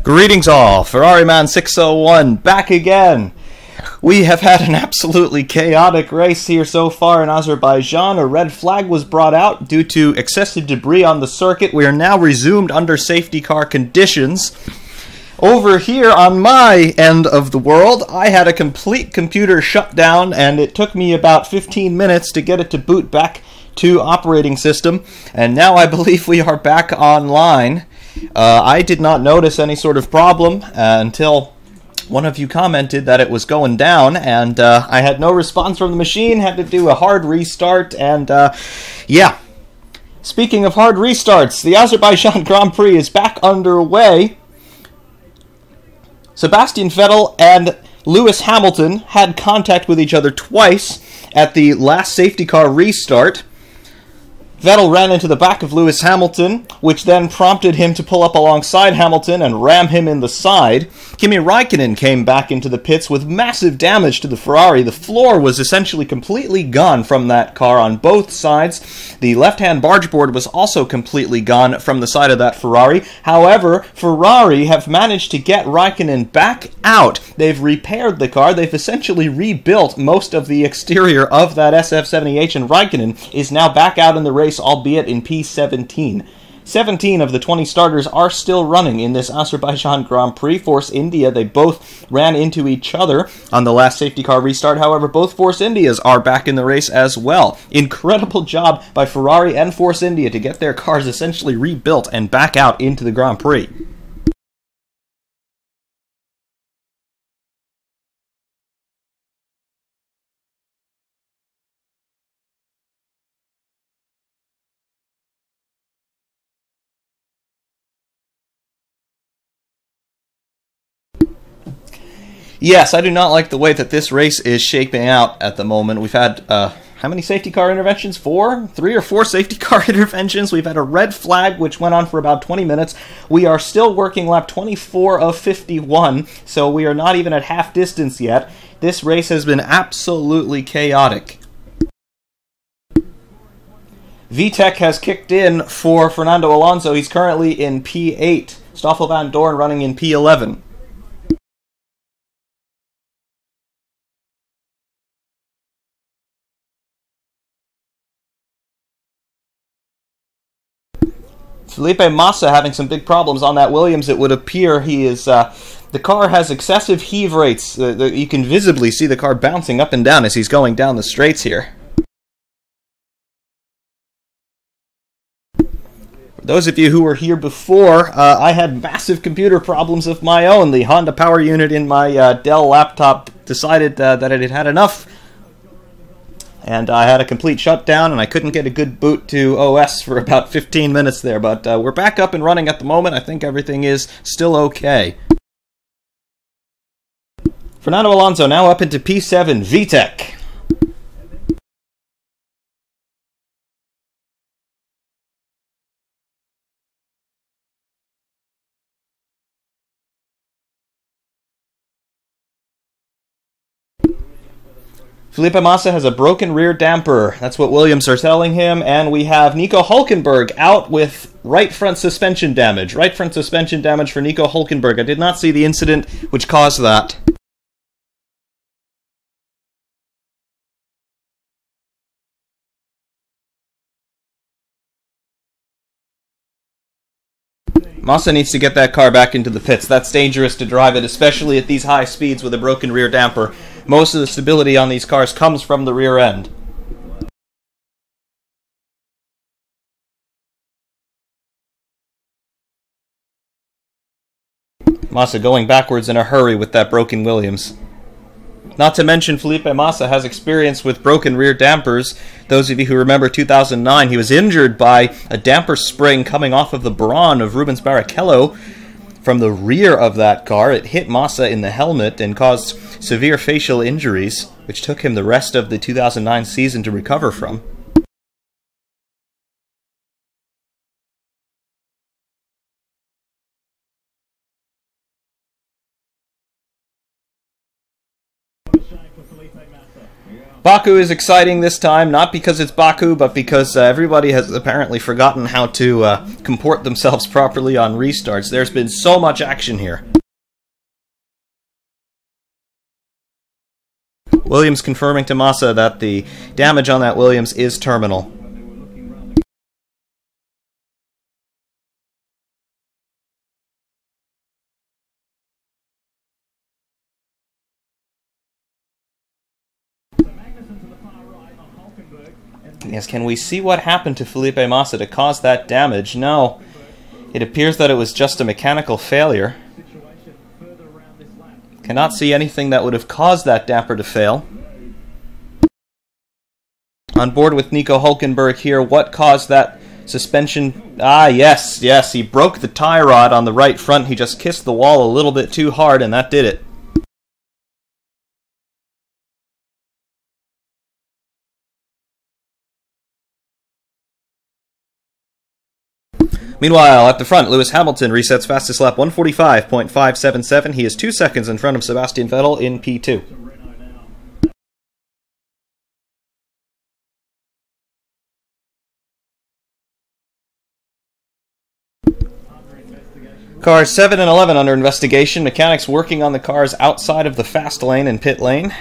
Greetings all, Ferrariman601 back again. We have had an absolutely chaotic race here so far in Azerbaijan. A red flag was brought out due to excessive debris on the circuit. We are now resumed under safety car conditions. Over here on my end of the world, I had a complete computer shutdown and it took me about 15 minutes to get it to boot back to operating system, and now I believe we are back online. I did not notice any sort of problem until one of you commented that it was going down, and I had no response from the machine, had to do a hard restart, and yeah. Speaking of hard restarts, the Azerbaijan Grand Prix is back underway. Sebastian Vettel and Lewis Hamilton had contact with each other twice at the last safety car restart. Vettel ran into the back of Lewis Hamilton, which then prompted him to pull up alongside Hamilton and ram him in the side. Kimi Räikkönen came back into the pits with massive damage to the Ferrari. The floor was essentially completely gone from that car on both sides. The left-hand barge board was also completely gone from the side of that Ferrari. However, Ferrari have managed to get Räikkönen back out. They've repaired the car. They've essentially rebuilt most of the exterior of that SF70H, and Räikkönen is now back out in the race, albeit in P17. 17 of the 20 starters are still running in this Azerbaijan Grand Prix. Force India, they both ran into each other on the last safety car restart. However, both Force Indias are back in the race as well. Incredible job by Ferrari and Force India to get their cars essentially rebuilt and back out into the Grand Prix. Yes, I do not like the way that this race is shaping out at the moment. We've had, how many safety car interventions? 4? 3 or 4 safety car interventions. We've had a red flag, which went on for about 20 minutes. We are still working lap 24 of 51, so we are not even at half distance yet. This race has been absolutely chaotic. VTEC has kicked in for Fernando Alonso. He's currently in P8. Stoffel van Dorn running in P11. Felipe Massa having some big problems on that Williams. It would appear he is, the car has excessive heave rates. You can visibly see the car bouncing up and down as he's going down the straights here. For those of you who were here before, I had massive computer problems of my own. The Honda power unit in my Dell laptop decided that it had had enough, and I had a complete shutdown, and I couldn't get a good boot to OS for about 15 minutes there. But we're back up and running at the moment. I think everything is still okay. Fernando Alonso now up into P7, VTEC. Felipe Massa has a broken rear damper. That's what Williams are telling him. And we have Nico Hülkenberg out with right front suspension damage. Right front suspension damage for Nico Hülkenberg. I did not see the incident which caused that. Massa needs to get that car back into the pits. That's dangerous to drive it, especially at these high speeds with a broken rear damper. Most of the stability on these cars comes from the rear end. Massa going backwards in a hurry with that broken Williams. Not to mention, Felipe Massa has experience with broken rear dampers. Those of you who remember 2009, he was injured by a damper spring coming off of the Brawn of Rubens Barrichello from the rear of that car. It hit Massa in the helmet and caused severe facial injuries, which took him the rest of the 2009 season to recover from. Baku is exciting this time, not because it's Baku, but because everybody has apparently forgotten how to comport themselves properly on restarts. There's been so much action here. Williams confirming to Massa that the damage on that Williams is terminal. Yes, can we see what happened to Felipe Massa to cause that damage? No. It appears that it was just a mechanical failure. Cannot see anything that would have caused that damper to fail. On board with Nico Hulkenberg here, what caused that suspension? Ah, yes, he broke the tie rod on the right front. He just kissed the wall a little bit too hard, and that did it. Meanwhile, at the front, Lewis Hamilton resets fastest lap 145.577. He is 2 seconds in front of Sebastian Vettel in P2. Cars 7 and 11 under investigation. Mechanics working on the cars outside of the fast lane and pit lane.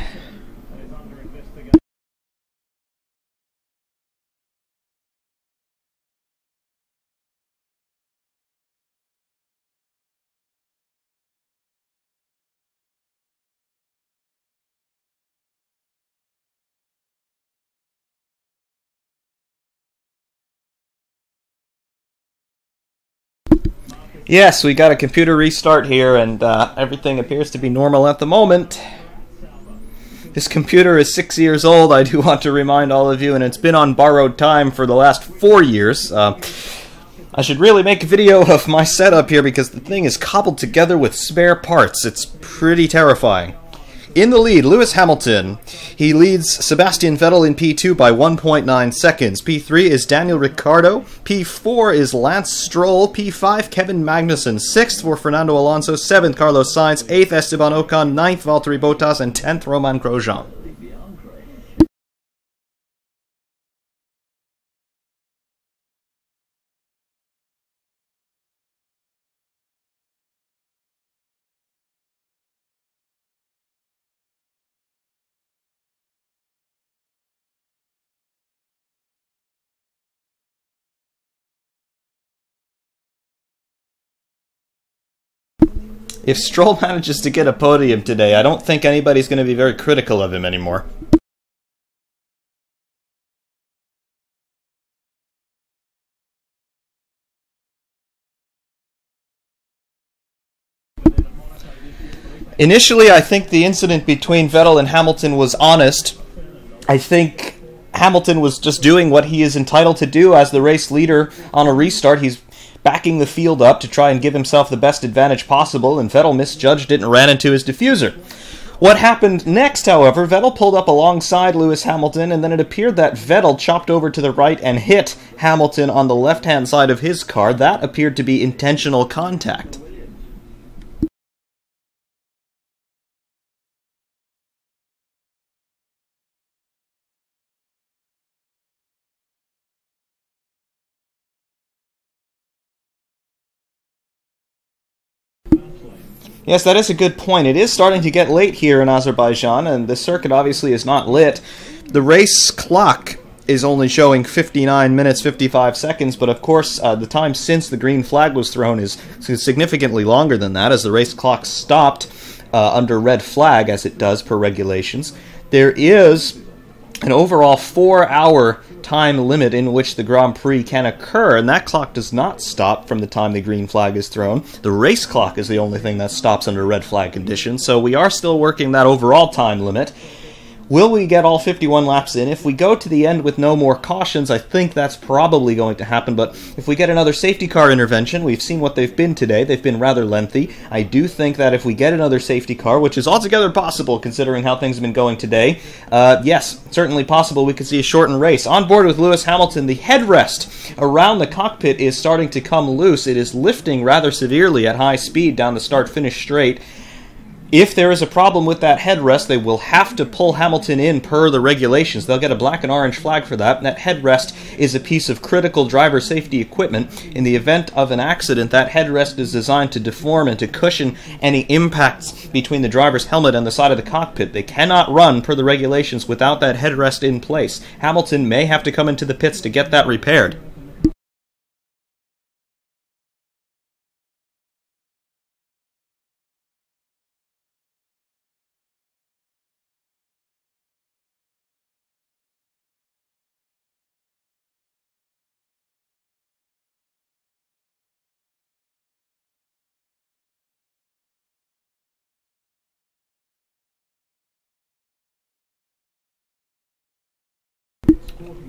Yes, we got a computer restart here, and everything appears to be normal at the moment. This computer is 6 years old, I do want to remind all of you, and it's been on borrowed time for the last 4 years. I should really make a video of my setup here because the thing is cobbled together with spare parts. It's pretty terrifying. In the lead, Lewis Hamilton. He leads Sebastian Vettel in P2 by 1.9 seconds. P3 is Daniel Ricciardo. P4 is Lance Stroll. P5, Kevin Magnussen. 6th for Fernando Alonso. 7th, Carlos Sainz. 8th, Esteban Ocon. 9th, Valtteri Bottas. And 10th, Romain Grosjean. If Stroll manages to get a podium today, I don't think anybody's going to be very critical of him anymore. Initially, I think the incident between Vettel and Hamilton was honest. I think Hamilton was just doing what he is entitled to do as the race leader on a restart. He's backing the field up to try and give himself the best advantage possible, and Vettel misjudged it and ran into his diffuser. What happened next, however, Vettel pulled up alongside Lewis Hamilton, and then it appeared that Vettel chopped over to the right and hit Hamilton on the left-hand side of his car. That appeared to be intentional contact. Yes, that is a good point. It is starting to get late here in Azerbaijan, and the circuit obviously is not lit. The race clock is only showing 59 minutes, 55 seconds, but of course the time since the green flag was thrown is significantly longer than that, as the race clock stopped under red flag, as it does per regulations. There is an overall 4-hour time limit in which the Grand Prix can occur, and that clock does not stop from the time the green flag is thrown. The race clock is the only thing that stops under red flag conditions, so we are still working that overall time limit. Will we get all 51 laps in? If we go to the end with no more cautions, I think that's probably going to happen, but if we get another safety car intervention, we've seen what they've been today, they've been rather lengthy. I do think that if we get another safety car, which is altogether possible considering how things have been going today, yes, certainly possible we could see a shortened race. On board with Lewis Hamilton, the headrest around the cockpit is starting to come loose. It is lifting rather severely at high speed down the start-finish straight. If there is a problem with that headrest, they will have to pull Hamilton in per the regulations. They'll get a black and orange flag for that. And that headrest is a piece of critical driver safety equipment. In the event of an accident, that headrest is designed to deform and to cushion any impacts between the driver's helmet and the side of the cockpit. They cannot run per the regulations without that headrest in place. Hamilton may have to come into the pits to get that repaired.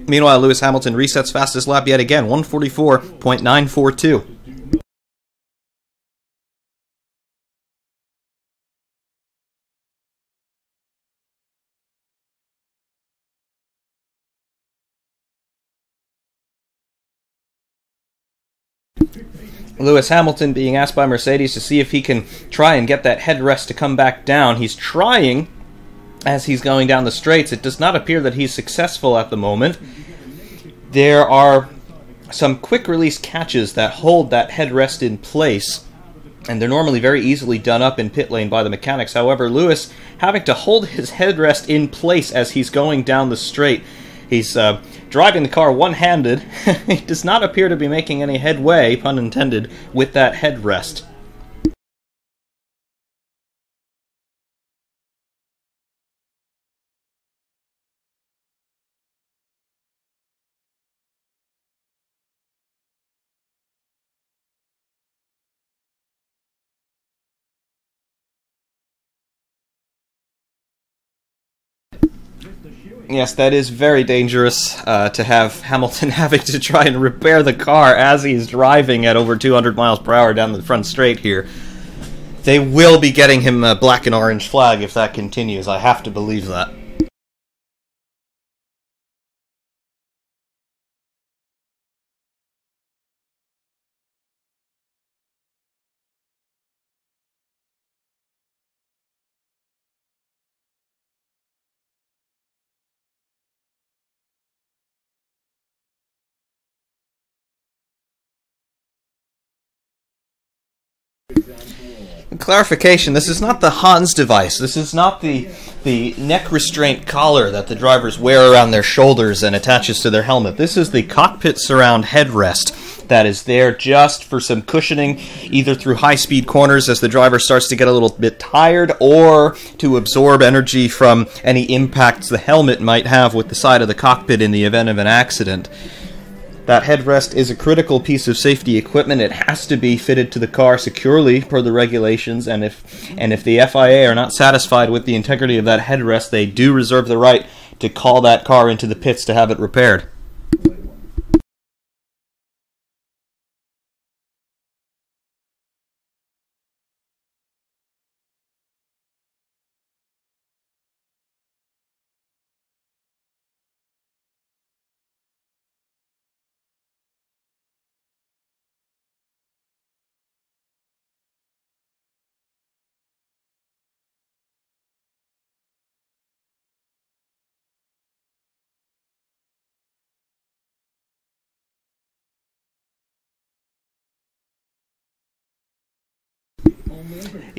Meanwhile, Lewis Hamilton resets fastest lap yet again, 1:44.942. Lewis Hamilton being asked by Mercedes to see if he can try and get that headrest to come back down. He's trying as he's going down the straights. It does not appear that he's successful at the moment. There are some quick release catches that hold that headrest in place, and they're normally very easily done up in pit lane by the mechanics. However, Lewis having to hold his headrest in place as he's going down the straight. He's driving the car one-handed. He does not appear to be making any headway, pun intended, with that headrest. Yes, that is very dangerous to have Hamilton having to try and repair the car as he's driving at over 200 miles per hour down the front straight here. They will be getting him a black and orange flag if that continues. I have to believe that. Clarification, this is not the Hans device. This is not the neck restraint collar that the drivers wear around their shoulders and attaches to their helmet. This is the cockpit surround headrest that is there just for some cushioning, either through high-speed corners as the driver starts to get a little bit tired, or to absorb energy from any impacts the helmet might have with the side of the cockpit in the event of an accident. That headrest is a critical piece of safety equipment. It has to be fitted to the car securely per the regulations, and if the FIA are not satisfied with the integrity of that headrest, they do reserve the right to call that car into the pits to have it repaired.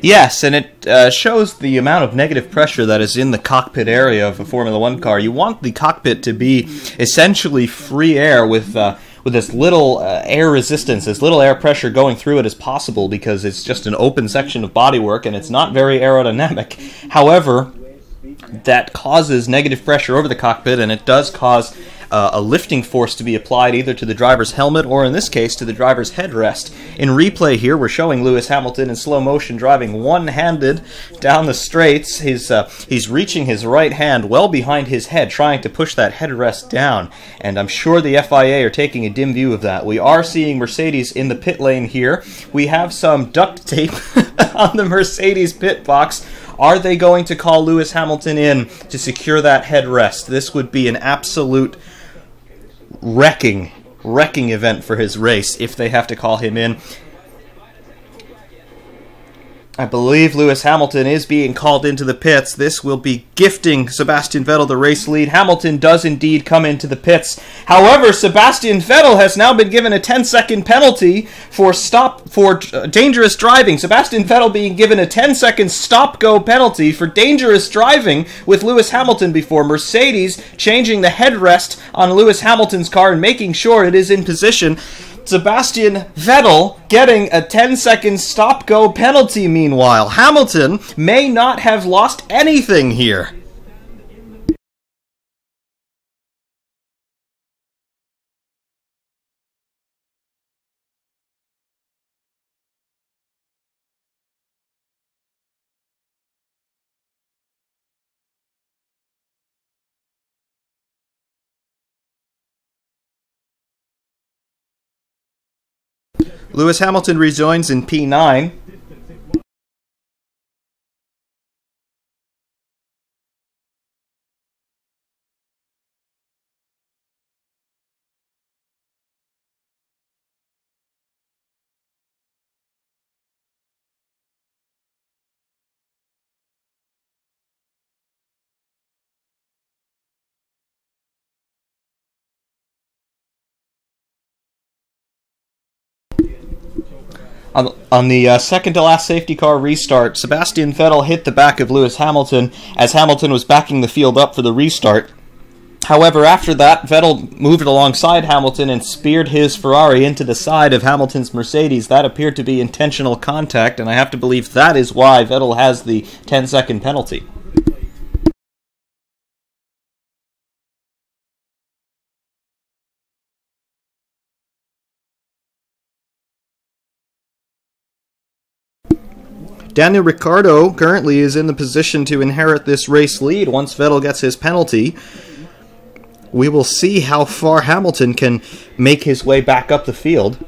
Yes, and it shows the amount of negative pressure that is in the cockpit area of a Formula One car. You want the cockpit to be essentially free air with as little air resistance, as little air pressure going through it as possible, because it's just an open section of bodywork and it's not very aerodynamic. However, that causes negative pressure over the cockpit, and it does cause a lifting force to be applied either to the driver's helmet or, in this case, to the driver's headrest. In replay here, we're showing Lewis Hamilton in slow motion driving one-handed down the straights. He's reaching his right hand well behind his head, trying to push that headrest down, and I'm sure the FIA are taking a dim view of that. We are seeing Mercedes in the pit lane here. We have some duct tape on the Mercedes pit box. Are they going to call Lewis Hamilton in to secure that headrest? This would be an absolute wrecking event for his race if they have to call him in. I believe Lewis Hamilton is being called into the pits. This will be gifting Sebastian Vettel the race lead. Hamilton does indeed come into the pits. However, Sebastian Vettel has now been given a 10-second penalty for dangerous driving. Sebastian Vettel being given a 10-second stop-go penalty for dangerous driving with Lewis Hamilton before Mercedes changing the headrest on Lewis Hamilton's car and making sure it is in position. Sebastian Vettel getting a 10-second stop-go penalty meanwhile. Hamilton may not have lost anything here. Lewis Hamilton rejoins in P9. On the second to last safety car restart, Sebastian Vettel hit the back of Lewis Hamilton as Hamilton was backing the field up for the restart. However, after that, Vettel moved alongside Hamilton and speared his Ferrari into the side of Hamilton's Mercedes. That appeared to be intentional contact, and I have to believe that is why Vettel has the 10-second penalty. Daniel Ricciardo currently is in the position to inherit this race lead once Vettel gets his penalty. We will see how far Hamilton can make his way back up the field.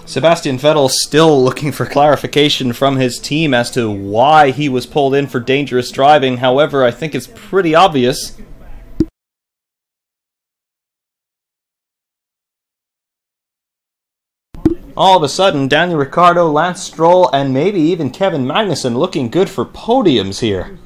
Sebastian Vettel still looking for clarification from his team as to why he was pulled in for dangerous driving. However, I think it's pretty obvious. All of a sudden, Daniel Ricciardo, Lance Stroll, and maybe even Kevin Magnussen looking good for podiums here.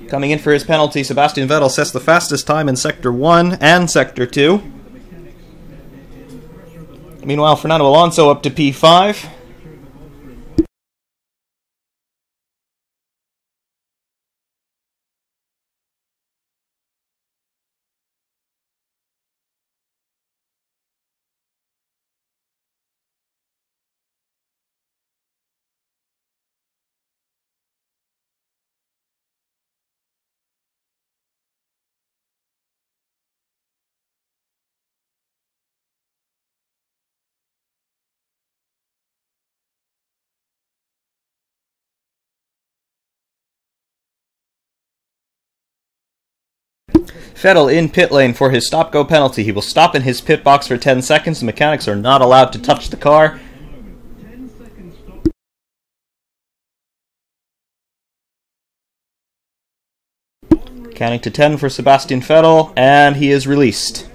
Coming in for his penalty, Sebastian Vettel sets the fastest time in Sector 1 and Sector 2. Meanwhile, Fernando Alonso up to P5. Vettel in pit lane for his stop-go penalty. He will stop in his pit box for 10 seconds. The mechanics are not allowed to touch the car. Counting to 10 for Sebastian Vettel, and he is released.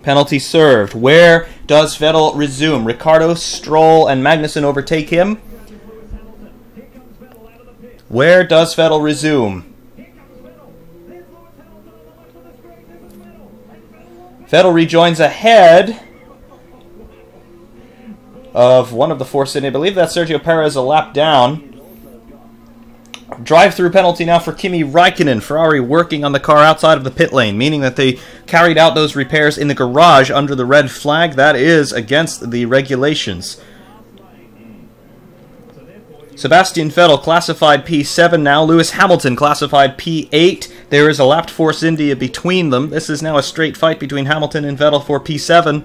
Penalty served. Where does Vettel resume? Ricciardo, Stroll, and Magnussen overtake him. Where does Vettel resume? Vettel rejoins ahead of one of the Force India. I believe that's Sergio Perez a lap down. Drive-through penalty now for Kimi Räikkönen. Ferrari working on the car outside of the pit lane, meaning that they carried out those repairs in the garage under the red flag. That is against the regulations. Sebastian Vettel classified P7 now. Lewis Hamilton classified P8. There is a lapped Force India between them. This is now a straight fight between Hamilton and Vettel for P7.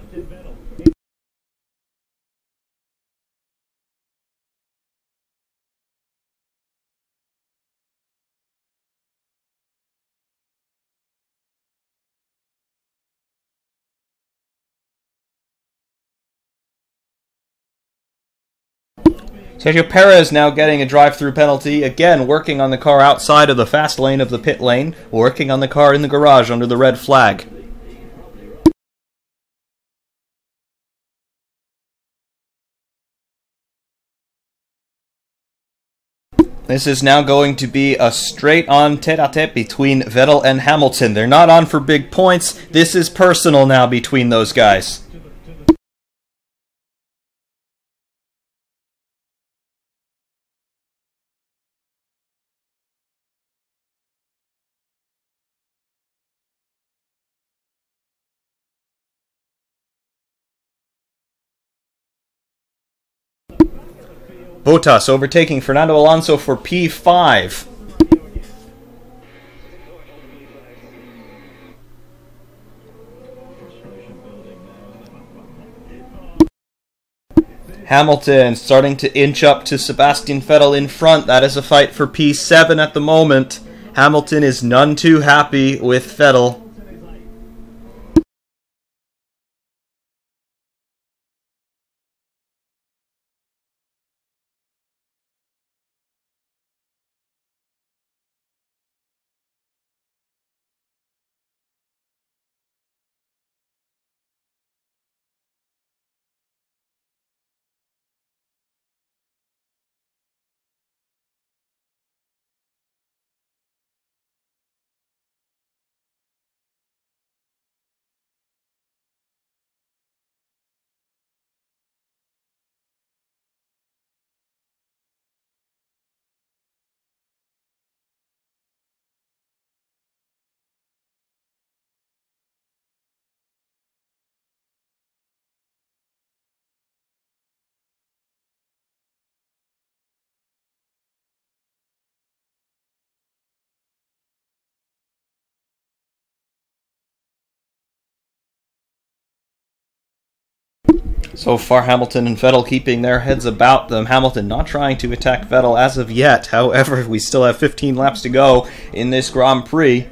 Sergio Perez now getting a drive-through penalty, again working on the car outside of the fast lane of the pit lane, working on the car in the garage under the red flag. This is now going to be a straight-on tete-a-tete between Vettel and Hamilton. They're not on for big points. This is personal now between those guys. Bottas overtaking Fernando Alonso for P5. Hamilton starting to inch up to Sebastian Vettel in front. That is a fight for P7 at the moment. Hamilton is none too happy with Vettel. So far, Hamilton and Vettel keeping their heads about them. Hamilton not trying to attack Vettel as of yet. However, we still have 15 laps to go in this Grand Prix.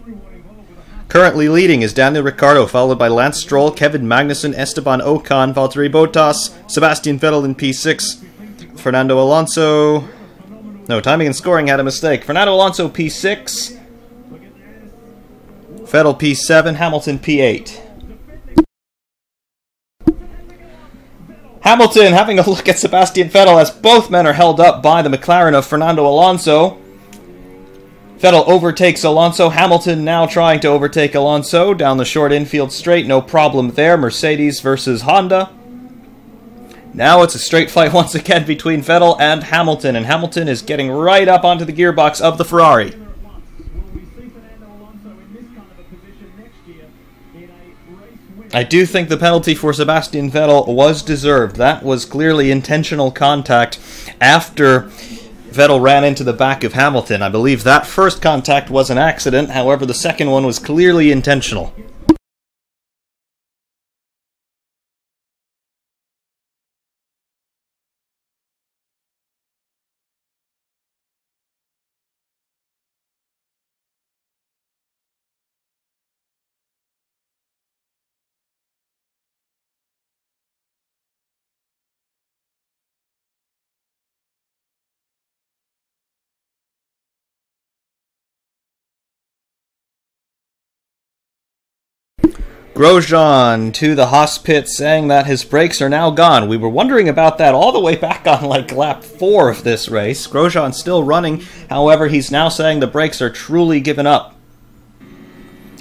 Currently leading is Daniel Ricciardo, followed by Lance Stroll, Kevin Magnussen, Esteban Ocon, Valtteri Bottas, Sebastian Vettel in P6, Fernando Alonso... No, timing and scoring had a mistake. Fernando Alonso P6, Vettel P7, Hamilton P8. Hamilton having a look at Sebastian Vettel as both men are held up by the McLaren of Fernando Alonso. Vettel overtakes Alonso. Hamilton now trying to overtake Alonso down the short infield straight. No problem there. Mercedes versus Honda. Now it's a straight fight once again between Vettel and Hamilton is getting right up onto the gearbox of the Ferrari. I do think the penalty for Sebastian Vettel was deserved. That was clearly intentional contact after Vettel ran into the back of Hamilton. I believe that first contact was an accident, however the second one was clearly intentional. Grosjean to the Haas pit saying that his brakes are now gone. We were wondering about that all the way back on like lap 4 of this race. Grosjean still running, however he's now saying the brakes are truly given up.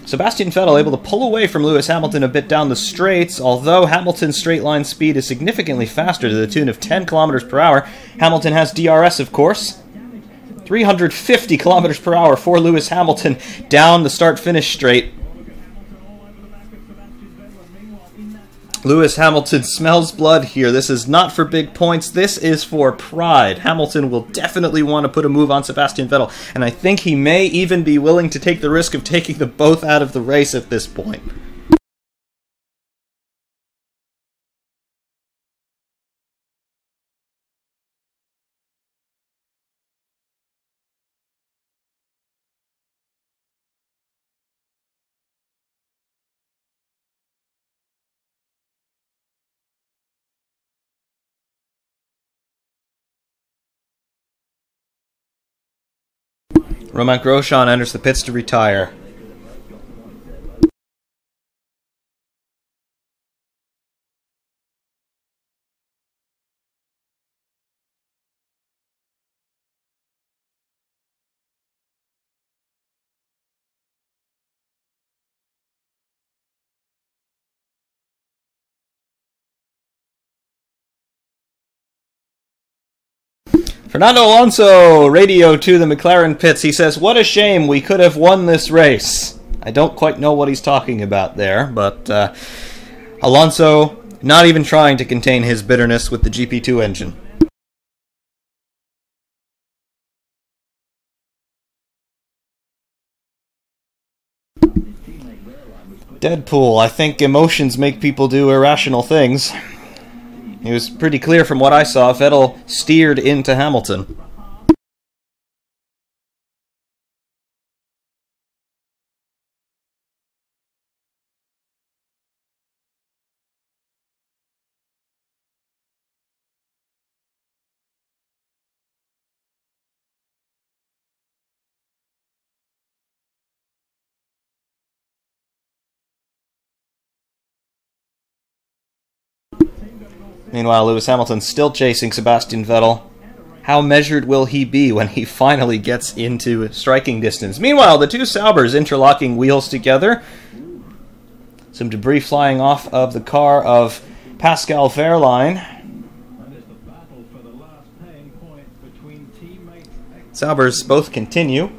Sebastian Vettel able to pull away from Lewis Hamilton a bit down the straights, although Hamilton's straight line speed is significantly faster to the tune of 10 kilometers per hour. Hamilton has DRS, of course. 350 kilometers per hour for Lewis Hamilton down the start-finish straight. Lewis Hamilton smells blood here. This is not for big points. This is for pride. Hamilton will definitely want to put a move on Sebastian Vettel, and I think he may even be willing to take the risk of taking them both out of the race at this point. Romain Grosjean enters the pits to retire. Fernando Alonso, radio to the McLaren pits. He says, "What a shame, we could have won this race." I don't quite know what he's talking about there, but Alonso not even trying to contain his bitterness with the GP2 engine. Deadpool, I think emotions make people do irrational things. It was pretty clear from what I saw, Vettel steered into Hamilton. Meanwhile, Lewis Hamilton still chasing Sebastian Vettel. How measured will he be when he finally gets into striking distance? Meanwhile, the two Saubers interlocking wheels together. Some debris flying off of the car of Pascal Wehrlein. Saubers both continue.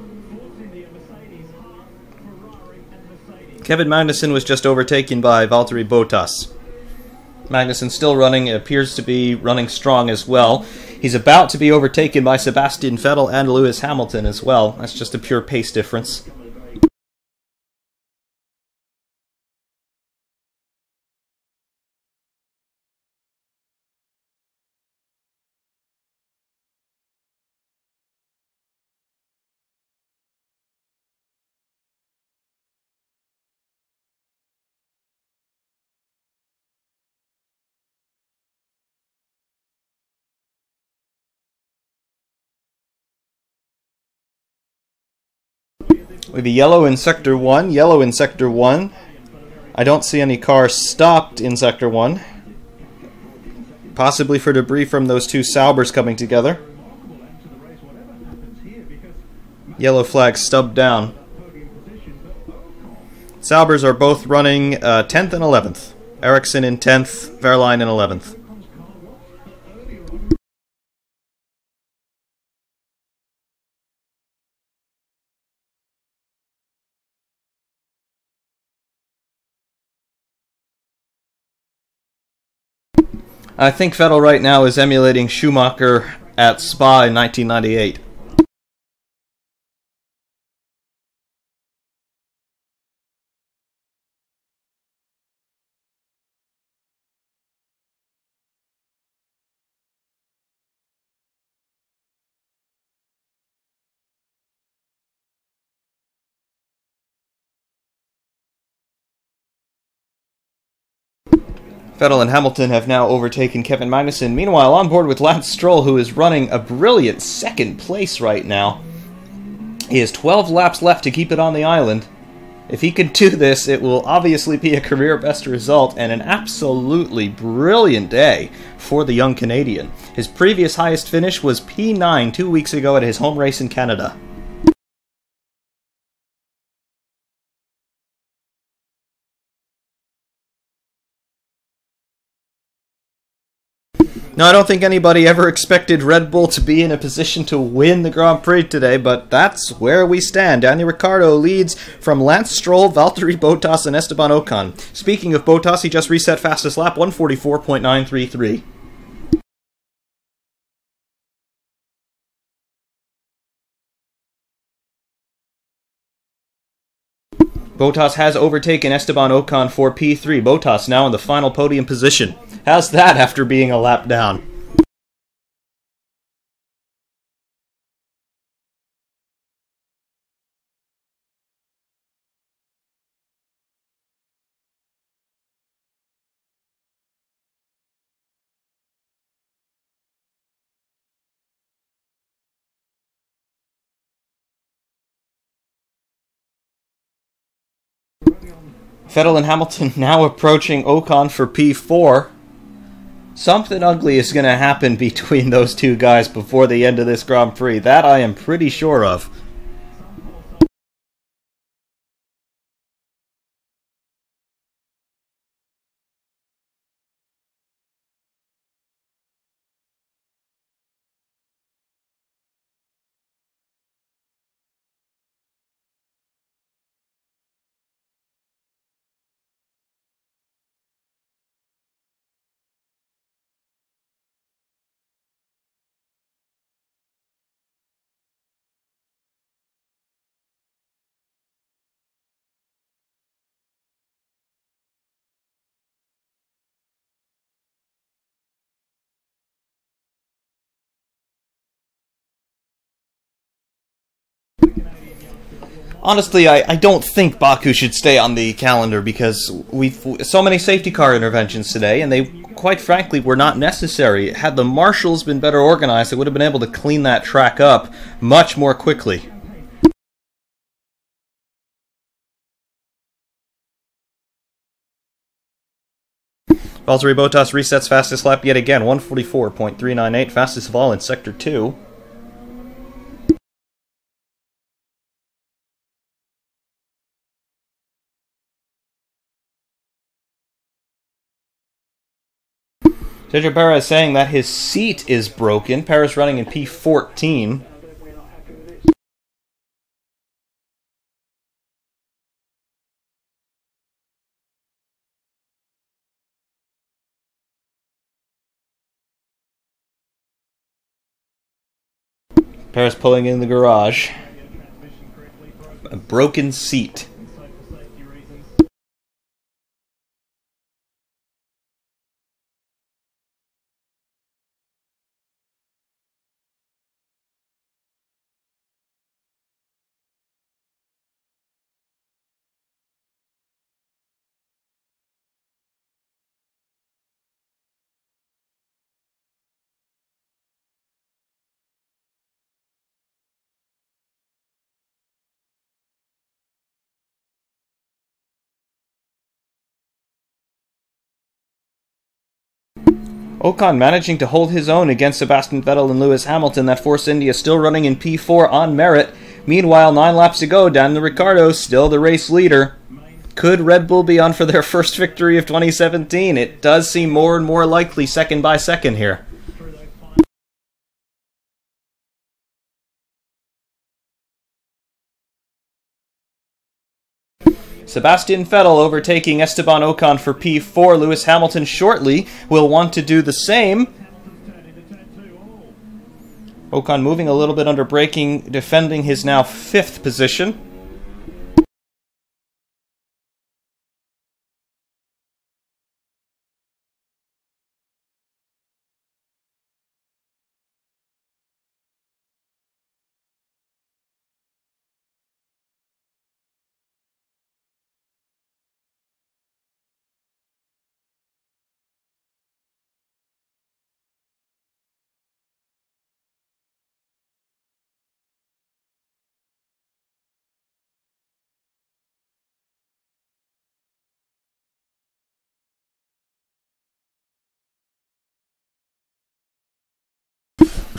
Kevin Magnussen was just overtaken by Valtteri Bottas. Magnussen still running, appears to be running strong as well. He's about to be overtaken by Sebastian Vettel and Lewis Hamilton as well. That's just a pure pace difference. We have a yellow in Sector 1, yellow in Sector 1. I don't see any cars stopped in Sector 1. Possibly for debris from those two Saubers coming together. Yellow flag stubbed down. Saubers are both running 10th and 11th. Ericsson in 10th, Wehrlein in 11th. I think Vettel right now is emulating Schumacher at Spa in 1998. Vettel and Hamilton have now overtaken Kevin Magnussen. Meanwhile, on board with Lance Stroll, who is running a brilliant second place right now. He has 12 laps left to keep it on the island. If he can do this, it will obviously be a career best result and an absolutely brilliant day for the young Canadian. His previous highest finish was P9 2 weeks ago at his home race in Canada. Now, I don't think anybody ever expected Red Bull to be in a position to win the Grand Prix today, but that's where we stand. Daniel Ricciardo leads from Lance Stroll, Valtteri Bottas, and Esteban Ocon. Speaking of Bottas, he just reset fastest lap, 144.933. Bottas has overtaken Esteban Ocon for P3. Bottas now in the final podium position. How's that after being a lap down? Vettel and Hamilton now approaching Ocon for P4. Something ugly is going to happen between those two guys before the end of this Grand Prix. That I am pretty sure of. Honestly, I don't think Baku should stay on the calendar because we've so many safety car interventions today, and they, quite frankly, were not necessary. Had the marshals been better organized, they would have been able to clean that track up much more quickly. Valtteri Bottas resets fastest lap yet again, 144.398, fastest of all in Sector 2. Sergio Perez saying that his seat is broken. Perez running in P14. Perez pulling in the garage. A broken seat. Ocon managing to hold his own against Sebastian Vettel and Lewis Hamilton. That Force India still running in P4 on merit. Meanwhile, 9 laps to go. Daniel Ricciardo still the race leader. Could Red Bull be on for their first victory of 2017? It does seem more and more likely second by second here. Sebastian Vettel overtaking Esteban Ocon for P4. Lewis Hamilton shortly will want to do the same. Ocon moving a little bit under braking, defending his now 5th position.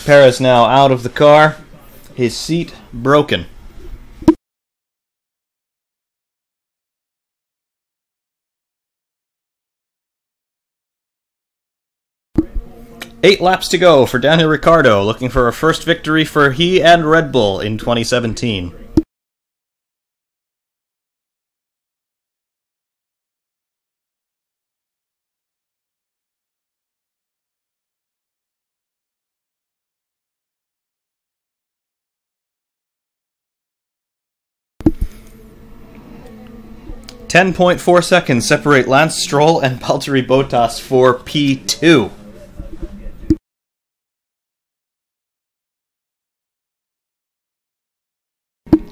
Perez now out of the car, his seat broken. Eight laps to go for Daniel Ricciardo, looking for a first victory for he and Red Bull in 2017. .4 seconds separate Lance Stroll and Valtteri Bottas for P2.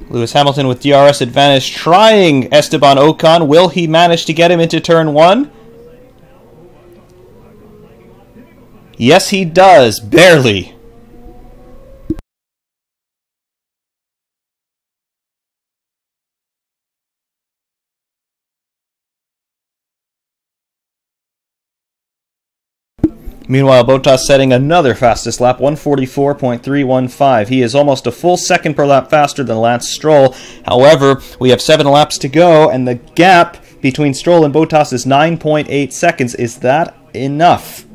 Lewis Hamilton with DRS advantage trying Esteban Ocon. Will he manage to get him into turn 1? Yes, he does. Barely. Meanwhile, Bottas setting another fastest lap, 144.315. He is almost a full second per lap faster than Lance Stroll. However, we have 7 laps to go, and the gap between Stroll and Bottas is 9.8 seconds. Is that enough?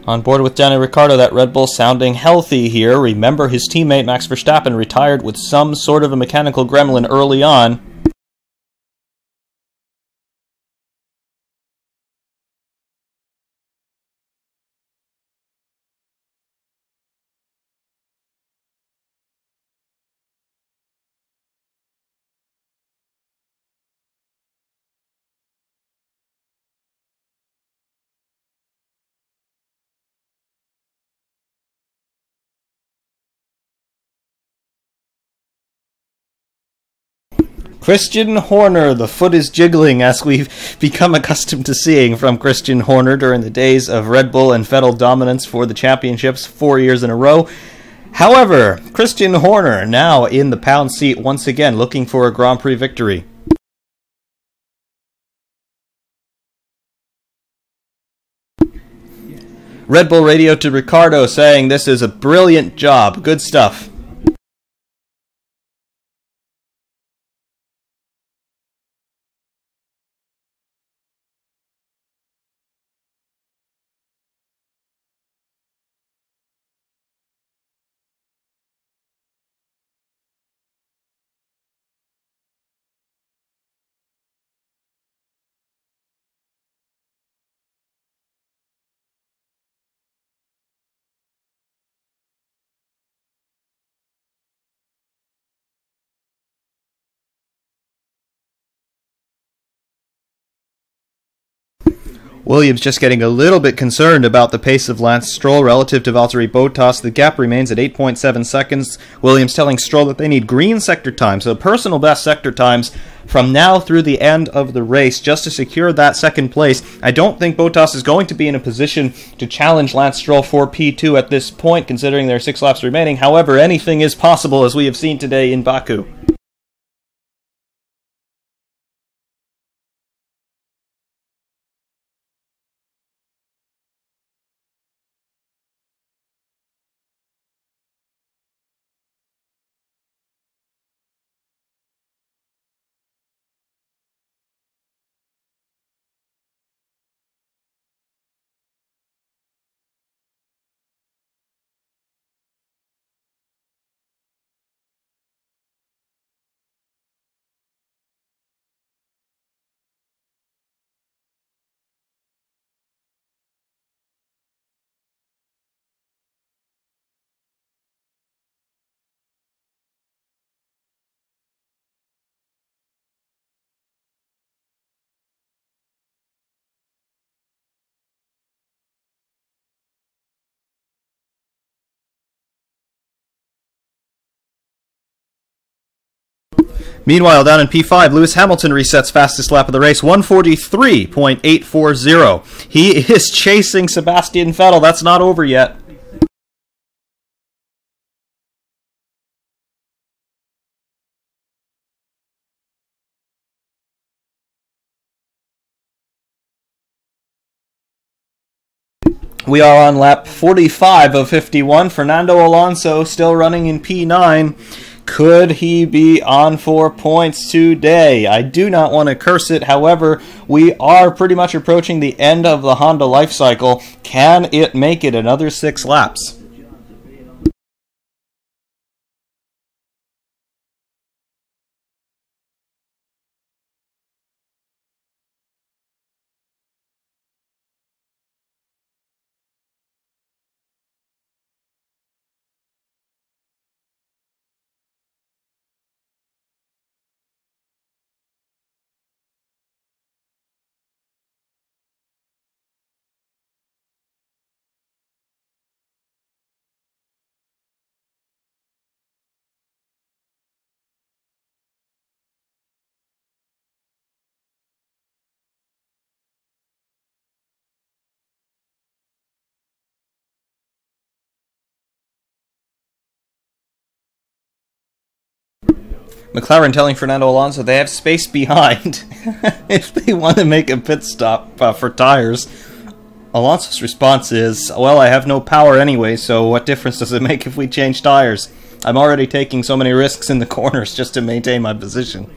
On board with Daniel Ricciardo, that Red Bull sounding healthy here. Remember, his teammate Max Verstappen retired with some sort of a mechanical gremlin early on. Christian Horner, the foot is jiggling as we've become accustomed to seeing from Christian Horner during the days of Red Bull and Vettel dominance for the championships 4 years in a row. However, Christian Horner now in the pound seat once again, looking for a Grand Prix victory. Red Bull radio to Ricciardo saying this is a brilliant job, good stuff. Williams just getting a little bit concerned about the pace of Lance Stroll relative to Valtteri Bottas. The gap remains at 8.7 seconds. Williams telling Stroll that they need green sector times, so personal best sector times from now through the end of the race just to secure that second place. I don't think Bottas is going to be in a position to challenge Lance Stroll for P2 at this point, considering there are 6 laps remaining. However, anything is possible, as we have seen today in Baku. Meanwhile, down in P5, Lewis Hamilton resets fastest lap of the race, 143.840. He is chasing Sebastian Vettel. That's not over yet. We are on lap 45 of 51. Fernando Alonso still running in P9. Could he be on for points today? I do not want to curse it. However, we are pretty much approaching the end of the Honda life cycle. Can it make it another 6 laps? McLaren telling Fernando Alonso they have space behind if they want to make a pit stop for tires. Alonso's response is, well, I have no power anyway, so what difference does it make if we change tires? I'm already taking so many risks in the corners just to maintain my position.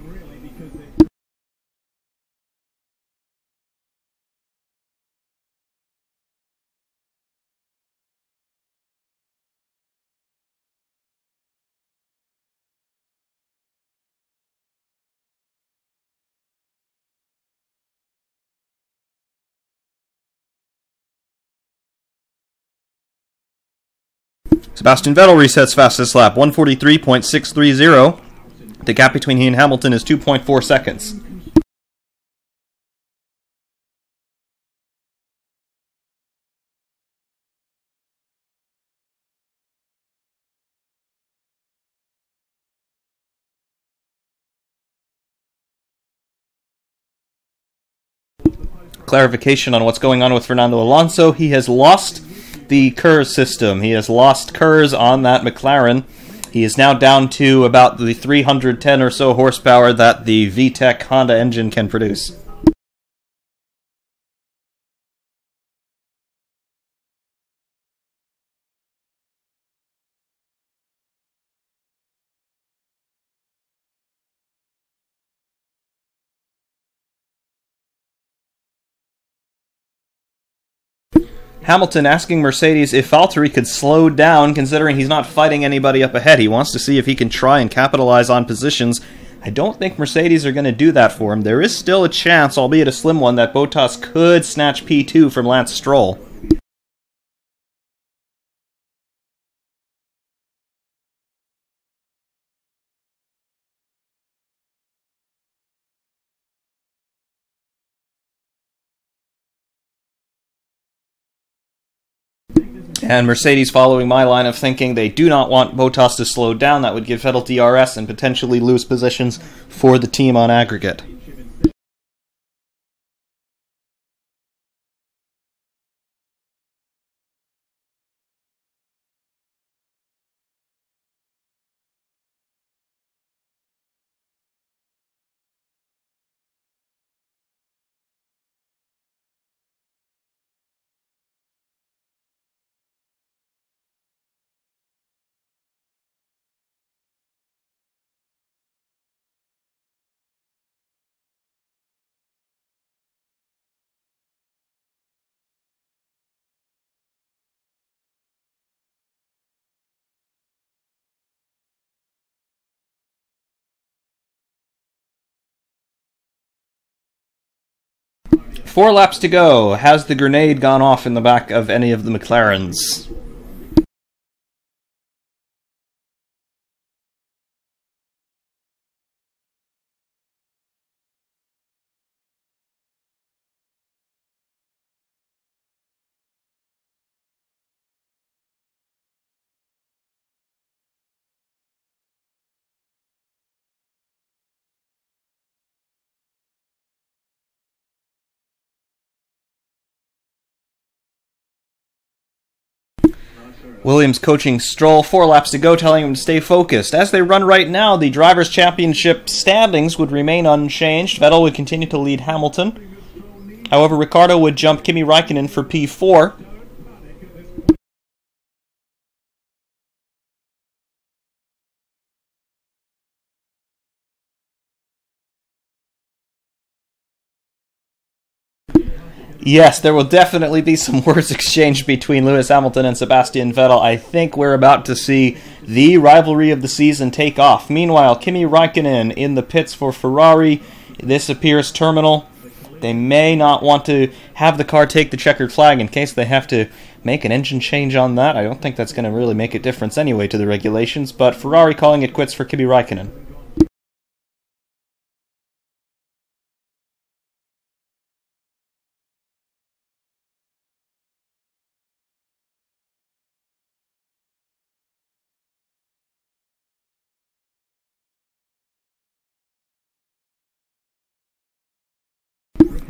Sebastian Vettel resets fastest lap, 1:43.630. The gap between he and Hamilton is 2.4 seconds. Clarification on what's going on with Fernando Alonso. He has lost the KERS system. He has lost KERS on that McLaren. He is now down to about the 310 or so horsepower that the VTEC Honda engine can produce. Hamilton asking Mercedes if Valtteri could slow down, considering he's not fighting anybody up ahead. He wants to see if he can try and capitalize on positions. I don't think Mercedes are going to do that for him. There is still a chance, albeit a slim one, that Bottas could snatch P2 from Lance Stroll. And Mercedes following my line of thinking, they do not want Bottas to slow down. That would give Vettel DRS and potentially lose positions for the team on aggregate. Four laps to go. Has the grenade gone off in the back of any of the McLarens? Williams coaching Stroll, 4 laps to go, telling him to stay focused. As they run right now, the Drivers' Championship standings would remain unchanged. Vettel would continue to lead Hamilton. However, Ricciardo would jump Kimi Räikkönen for P4. Yes, there will definitely be some words exchanged between Lewis Hamilton and Sebastian Vettel. I think we're about to see the rivalry of the season take off. Meanwhile, Kimi Räikkönen in the pits for Ferrari. This appears terminal. They may not want to have the car take the checkered flag in case they have to make an engine change on that. I don't think that's going to really make a difference anyway to the regulations, but Ferrari calling it quits for Kimi Räikkönen.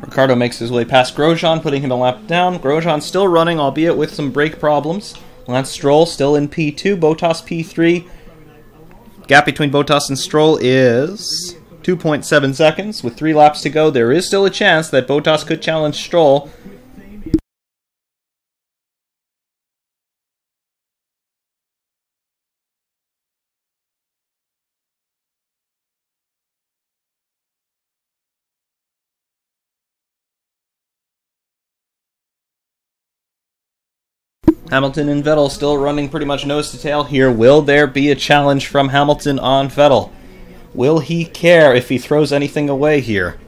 Ricciardo makes his way past Grosjean, putting him a lap down. Grosjean still running, albeit with some brake problems. Lance Stroll still in P2, Bottas P3. Gap between Bottas and Stroll is 2.7 seconds. With 3 laps to go, there is still a chance that Bottas could challenge Stroll. Hamilton and Vettel still running pretty much nose to tail here. Will there be a challenge from Hamilton on Vettel? Will he care if he throws anything away here?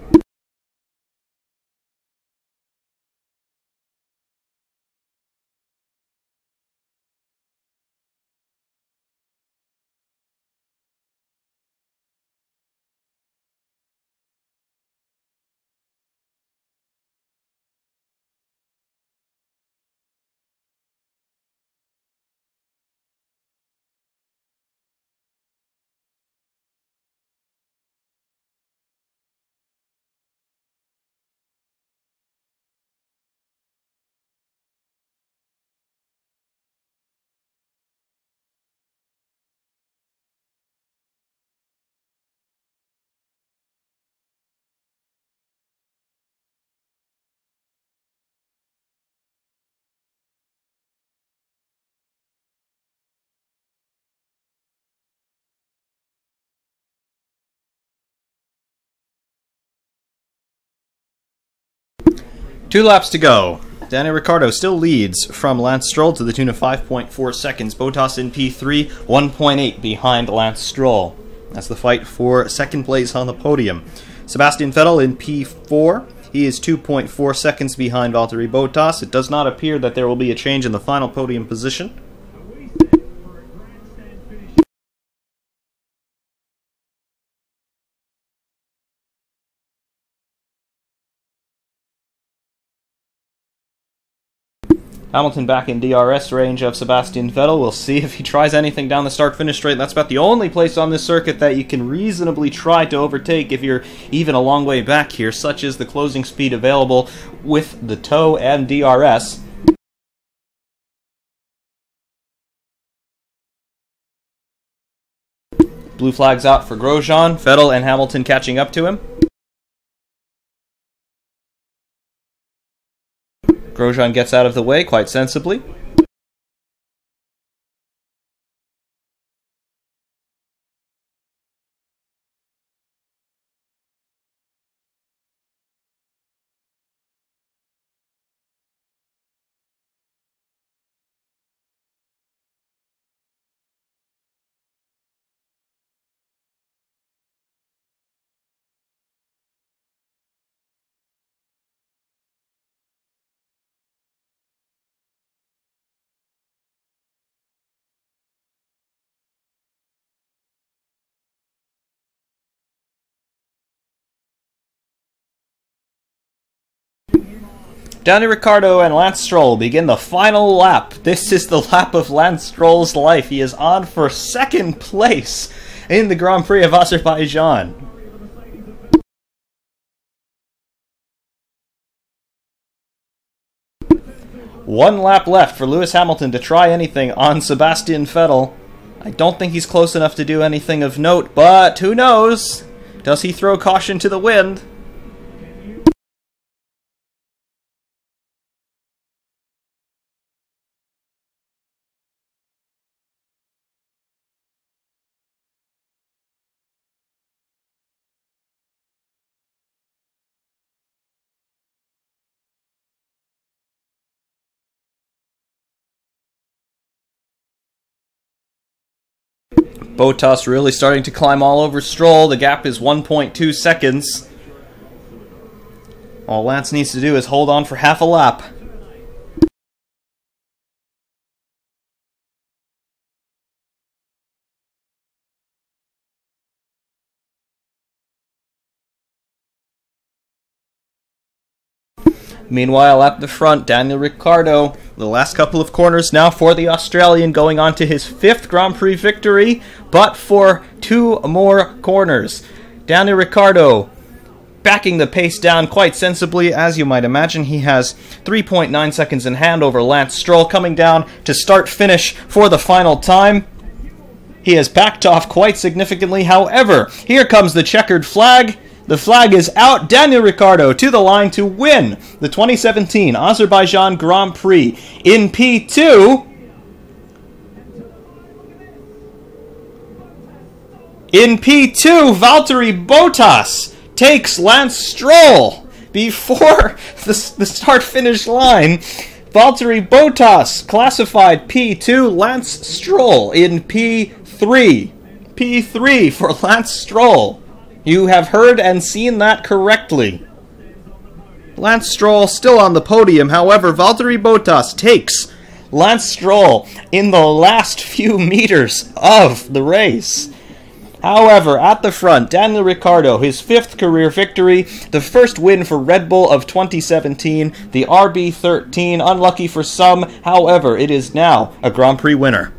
Two laps to go. Daniel Ricciardo still leads from Lance Stroll to the tune of 5.4 seconds. Bottas in P3, 1.8 behind Lance Stroll. That's the fight for second place on the podium. Sebastian Vettel in P4. He is 2.4 seconds behind Valtteri Bottas. It does not appear that there will be a change in the final podium position. Hamilton back in DRS range of Sebastian Vettel. We'll see if he tries anything down the start-finish straight. That's about the only place on this circuit that you can reasonably try to overtake if you're even a long way back here, such as the closing speed available with the tow and DRS. Blue flags out for Grosjean. Vettel and Hamilton catching up to him. Grosjean gets out of the way quite sensibly. Daniel Ricciardo and Lance Stroll begin the final lap. This is the lap of Lance Stroll's life. He is on for second place in the Grand Prix of Azerbaijan. One lap left for Lewis Hamilton to try anything on Sebastian Vettel. I don't think he's close enough to do anything of note, but who knows? Does he throw caution to the wind? Bottas really starting to climb all over Stroll. The gap is 1.2 seconds. All Lance needs to do is hold on for half a lap. Meanwhile, at the front, Daniel Ricciardo, the last couple of corners now for the Australian, going on to his 5th Grand Prix victory, but for 2 more corners. Daniel Ricciardo backing the pace down quite sensibly, as you might imagine. He has 3.9 seconds in hand over Lance Stroll, coming down to start-finish for the final time. He has backed off quite significantly. However, here comes the checkered flag. The flag is out. Daniel Ricciardo to the line to win the 2017 Azerbaijan Grand Prix in P2. In P2, Valtteri Bottas takes Lance Stroll before the start-finish line. Valtteri Bottas classified P2, Lance Stroll in P3. P3 for Lance Stroll. You have heard and seen that correctly. Lance Stroll still on the podium. However, Valtteri Bottas takes Lance Stroll in the last few meters of the race. However, at the front, Daniel Ricciardo, his 5th career victory, the first win for Red Bull of 2017, the RB13, unlucky for some, however, it is now a Grand Prix winner.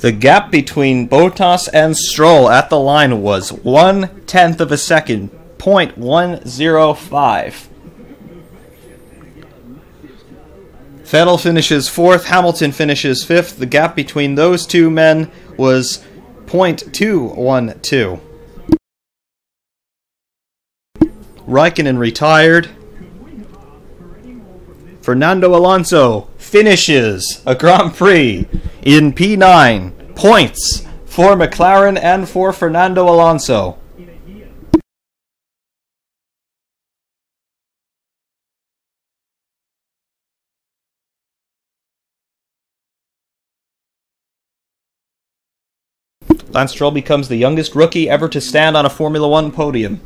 The gap between Bottas and Stroll at the line was 1/10 of a second, 0.105. Vettel finishes 4th, Hamilton finishes 5th. The gap between those two men was 0.212. Raikkonen retired. Fernando Alonso finishes a Grand Prix in P9. Points for McLaren and for Fernando Alonso. Lance Stroll becomes the youngest rookie ever to stand on a Formula One podium.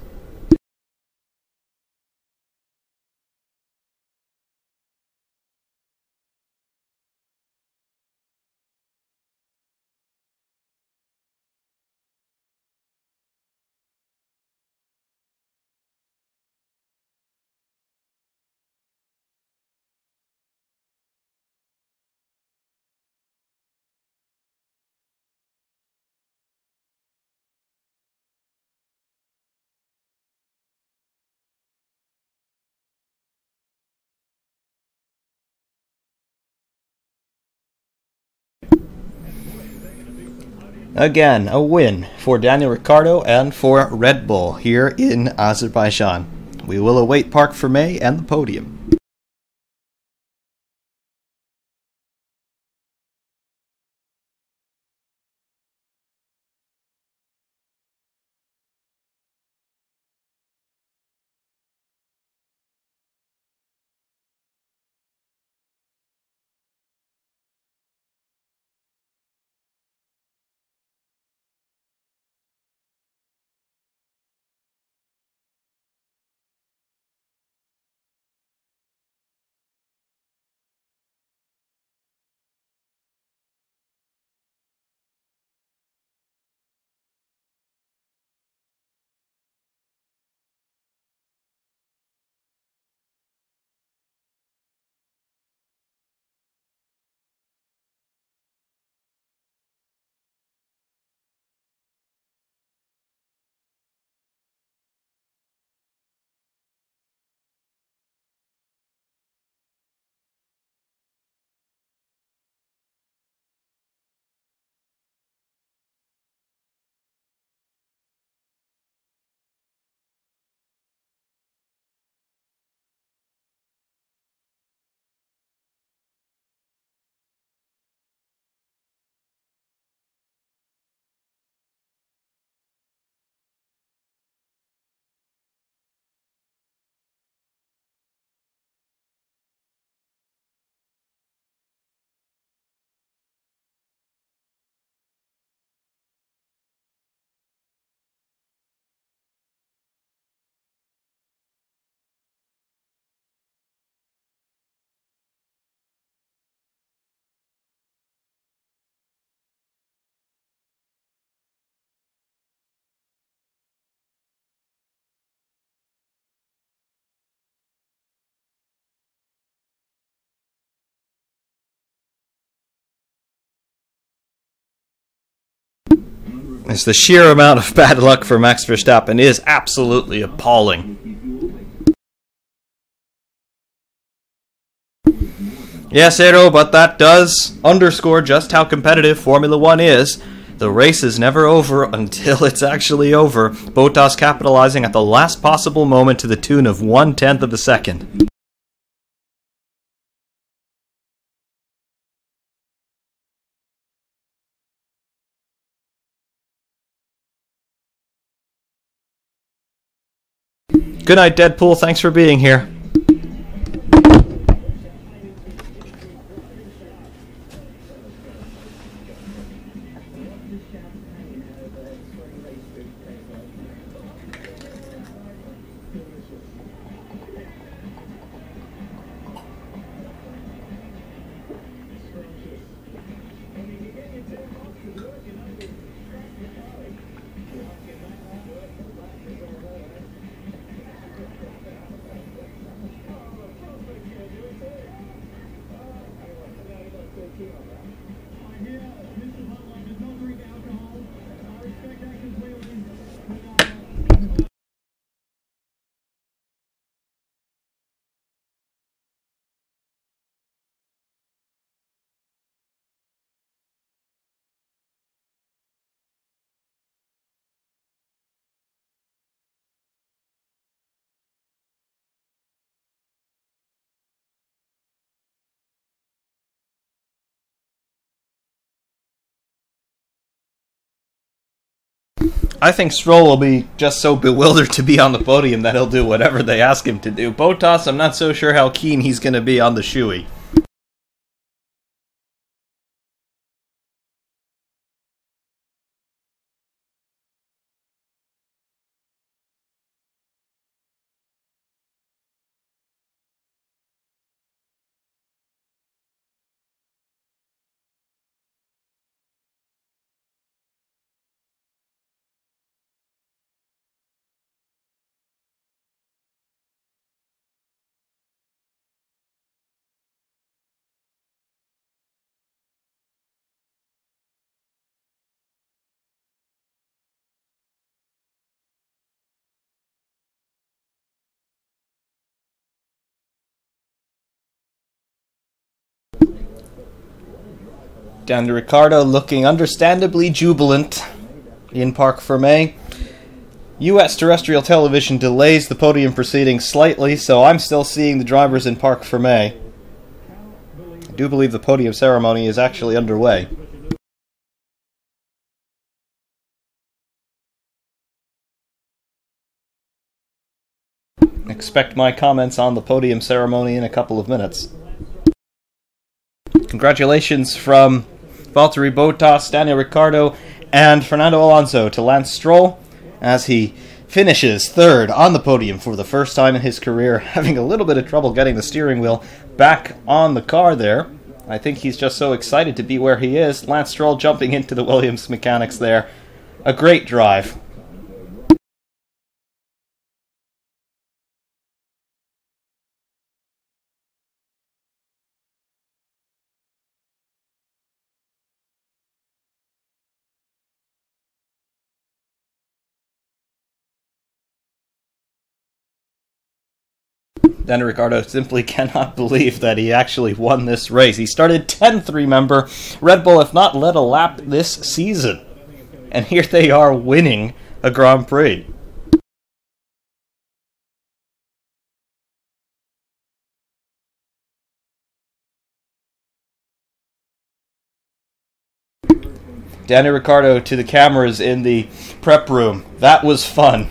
Again, a win for Daniel Ricciardo and for Red Bull here in Azerbaijan. We will await Parc Fermé and the podium. As the sheer amount of bad luck for Max Verstappen is absolutely appalling. Yes, Aero, but that does underscore just how competitive Formula One is. The race is never over until it's actually over. Bottas capitalizing at the last possible moment to the tune of 1/10 of a second. Good night, Deadpool. Thanks for being here. I think Stroll will be just so bewildered to be on the podium that he'll do whatever they ask him to do. Bottas, I'm not so sure how keen he's going to be on the shoey. Down to Ricciardo, looking understandably jubilant in Parc Fermé. US terrestrial television delays the podium proceedings slightly, so I'm still seeing the drivers in Parc Fermé. I do believe the podium ceremony is actually underway. Expect my comments on the podium ceremony in a couple of minutes. Congratulations from Valtteri Bottas, Daniel Ricciardo, and Fernando Alonso to Lance Stroll as he finishes third on the podium for the first time in his career, having a little bit of trouble getting the steering wheel back on the car there. I think he's just so excited to be where he is. Lance Stroll jumping into the Williams mechanics there. A great drive. Daniel Ricciardo simply cannot believe that he actually won this race. He started 10th, remember. Red Bull have not led a lap this season. And here they are winning a Grand Prix. Daniel Ricciardo to the cameras in the prep room. That was fun.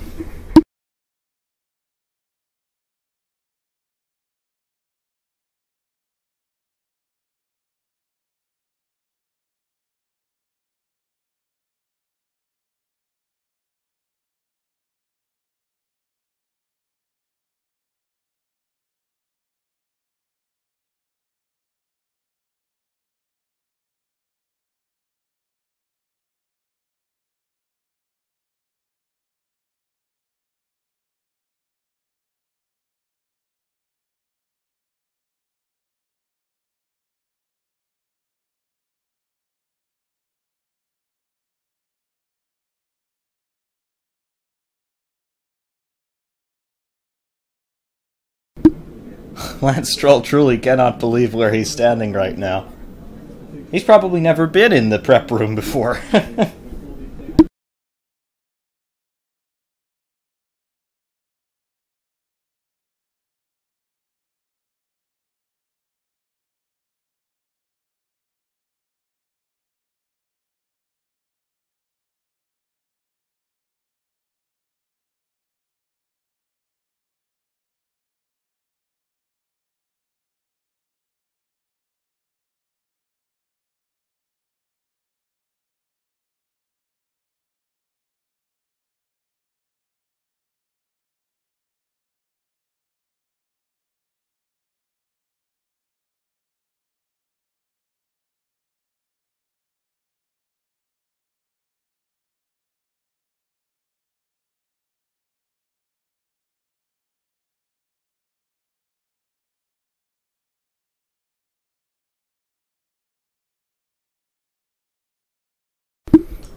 Lance Stroll truly cannot believe where he's standing right now. He's probably never been in the prep room before.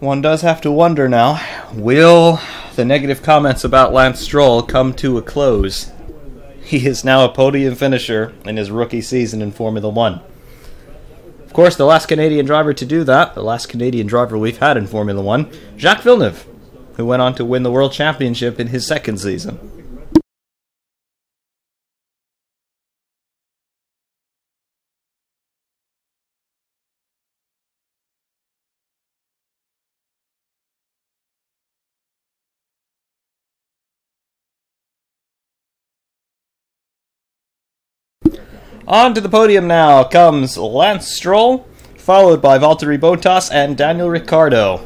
One does have to wonder now, will the negative comments about Lance Stroll come to a close? He is now a podium finisher in his rookie season in Formula 1. Of course, the last Canadian driver to do that, the last Canadian driver we've had in Formula 1, Jacques Villeneuve, who went on to win the World Championship in his second season. On to the podium now comes Lance Stroll, followed by Valtteri Bottas and Daniel Ricciardo.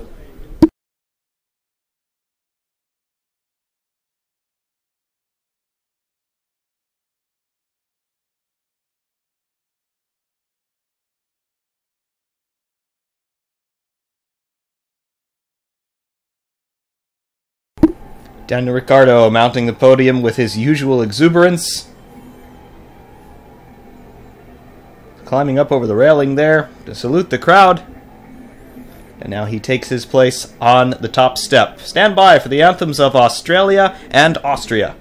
Daniel Ricciardo mounting the podium with his usual exuberance. Climbing up over the railing there to salute the crowd. And now he takes his place on the top step. Stand by for the anthems of Australia and Austria.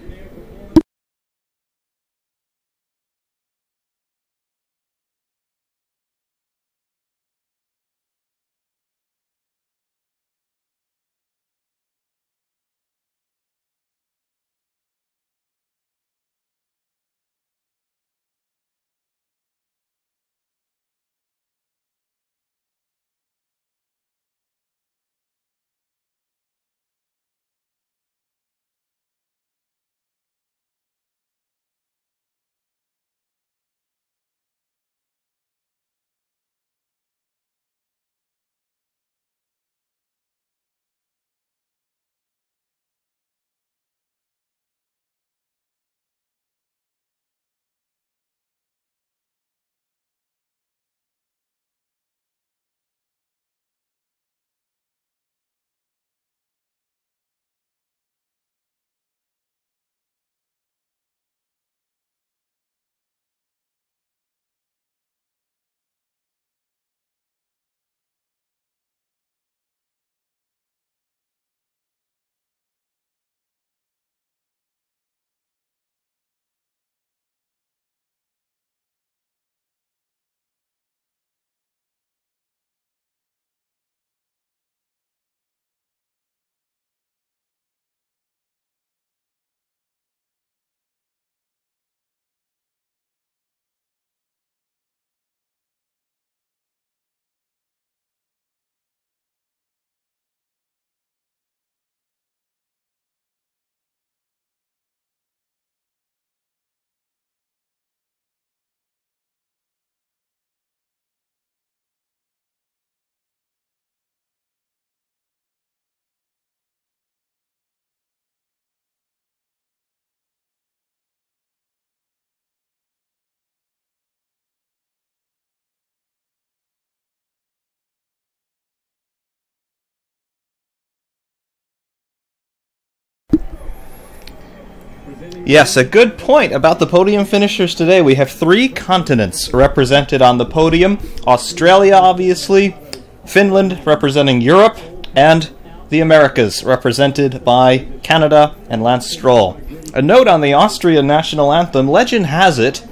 Yes, a good point about the podium finishers today. We have 3 continents represented on the podium. Australia, obviously, Finland representing Europe, and the Americas represented by Canada and Lance Stroll. A note on the Austrian national anthem, legend has it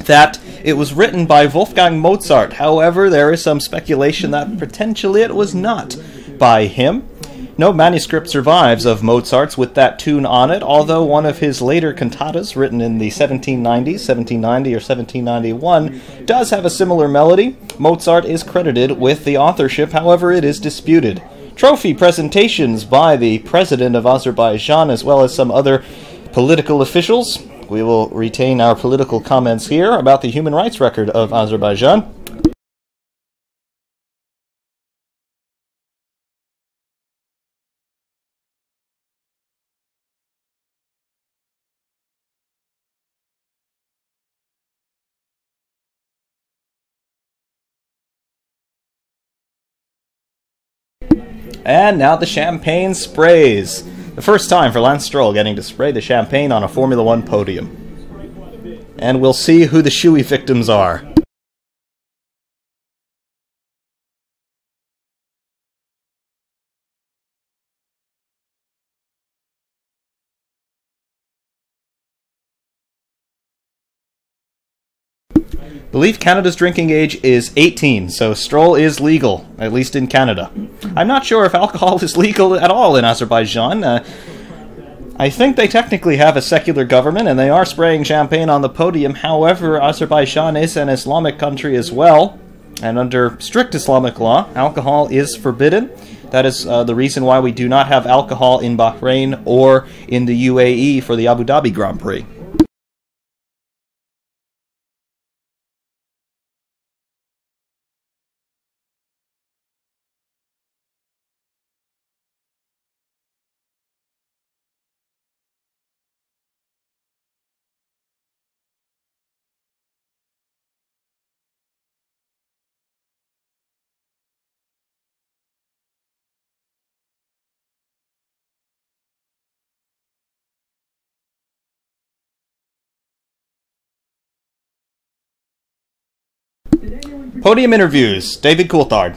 that it was written by Wolfgang Mozart. However, there is some speculation that potentially it was not by him. No manuscript survives of Mozart's with that tune on it, although one of his later cantatas, written in the 1790 or 1791, does have a similar melody. Mozart is credited with the authorship, however it is disputed. Trophy presentations by the president of Azerbaijan, as well as some other political officials. We will retain our political comments here about the human rights record of Azerbaijan. And now the champagne sprays. The first time for Lance Stroll getting to spray the champagne on a Formula One podium. And we'll see who the shoey victims are. I believe Canada's drinking age is 18, so Stroll is legal, at least in Canada. I'm not sure if alcohol is legal at all in Azerbaijan. I think they technically have a secular government, and they are spraying champagne on the podium. However, Azerbaijan is an Islamic country as well, and under strict Islamic law, alcohol is forbidden. That is the reason why we do not have alcohol in Bahrain or in the UAE for the Abu Dhabi Grand Prix. Podium interviews. David Coulthard.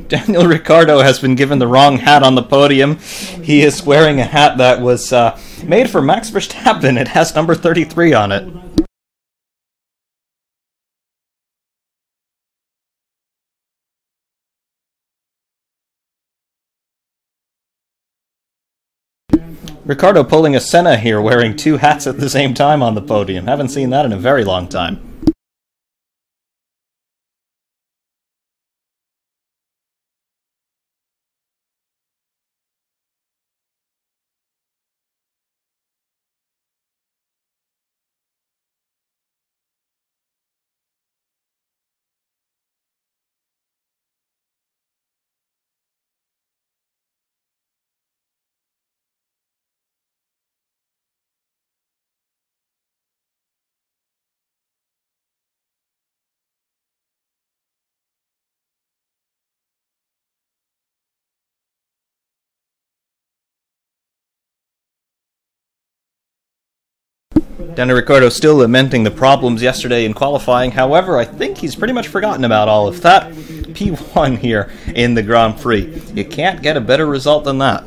Daniel Ricciardo has been given the wrong hat on the podium. He is wearing a hat that was made for Max Verstappen. It has number 33 on it. Ricciardo pulling a Senna here, wearing two hats at the same time on the podium. Haven't seen that in a very long time. Daniel Ricciardo still lamenting the problems yesterday in qualifying. However, I think he's pretty much forgotten about all of that. P1 here in the Grand Prix. You can't get a better result than that.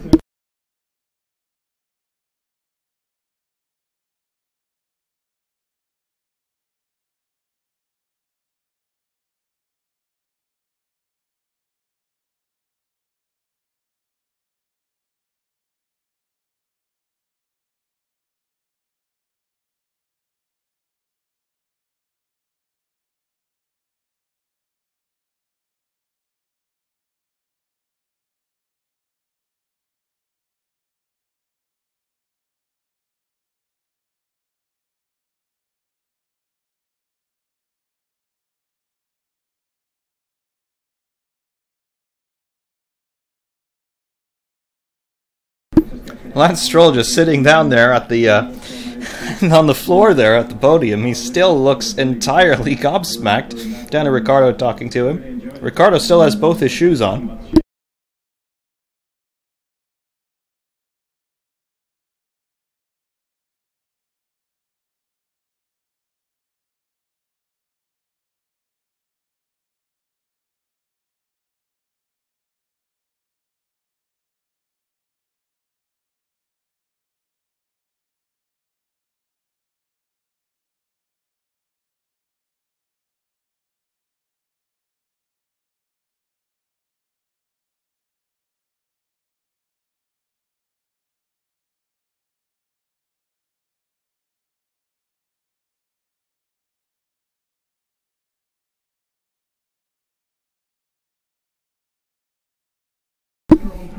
Lance Stroll just sitting down there at the on the floor there at the podium. He still looks entirely gobsmacked. Daniel Ricciardo talking to him. Ricciardo still has both his shoes on.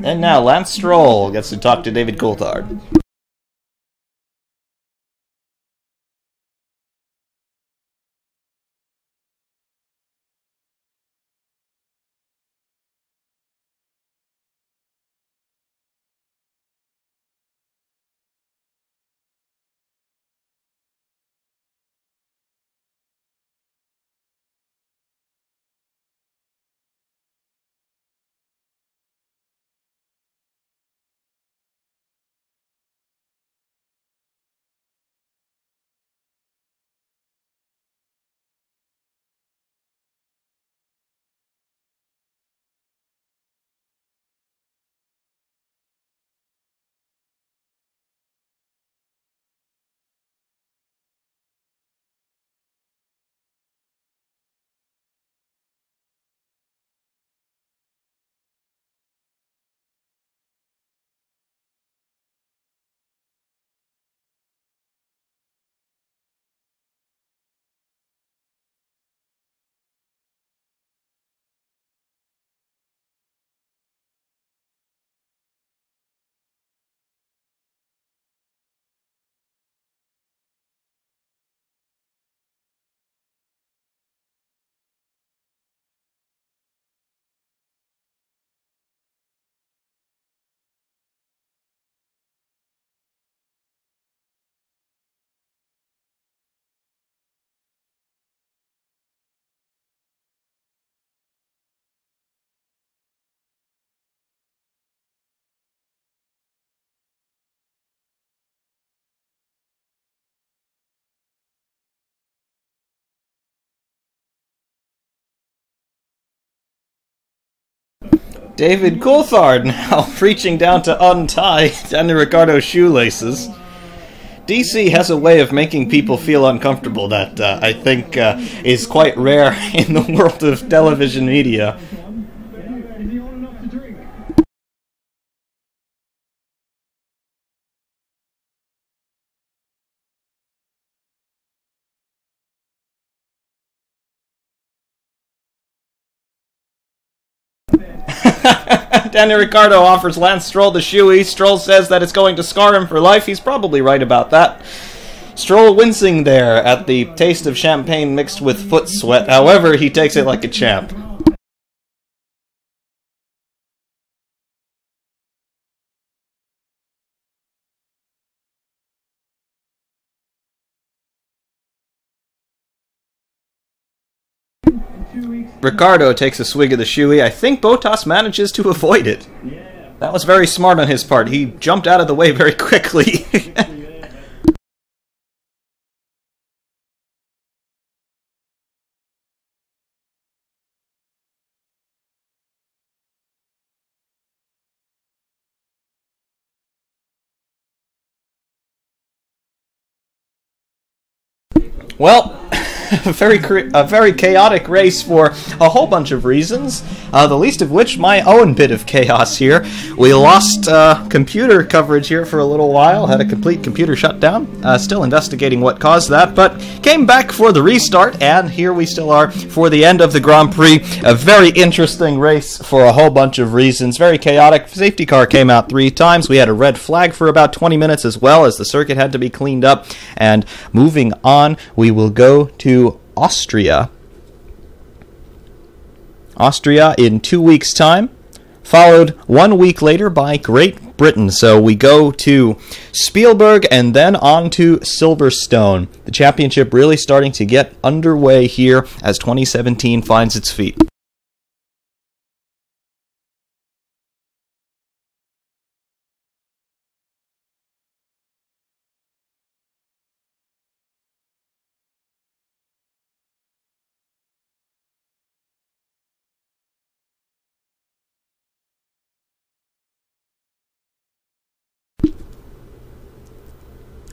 And now Lance Stroll gets to talk to David Coulthard. David Coulthard now reaching down to untie Daniel Ricciardo's shoelaces. DC has a way of making people feel uncomfortable that I think is quite rare in the world of television media. Daniel Ricciardo offers Lance Stroll the shoey. Stroll says that it's going to scar him for life. He's probably right about that. Stroll wincing there at the taste of champagne mixed with foot sweat. However, he takes it like a champ. Ricciardo takes a swig of the shoey. I think Bottas manages to avoid it. That was very smart on his part. He jumped out of the way very quickly. Well, a very chaotic race for a whole bunch of reasons, the least of which my own bit of chaos here. We lost computer coverage here for a little while, had a complete computer shutdown, still investigating what caused that, but came back for the restart, and here we still are for the end of the Grand Prix. A very interesting race for a whole bunch of reasons, very chaotic. Safety car came out 3 times, we had a red flag for about 20 minutes as well, as the circuit had to be cleaned up, and moving on, we will go to Austria in 2 weeks' time, followed 1 week later by Great Britain. So we go to Spielberg and then on to Silverstone. The championship really starting to get underway here as 2017 finds its feet.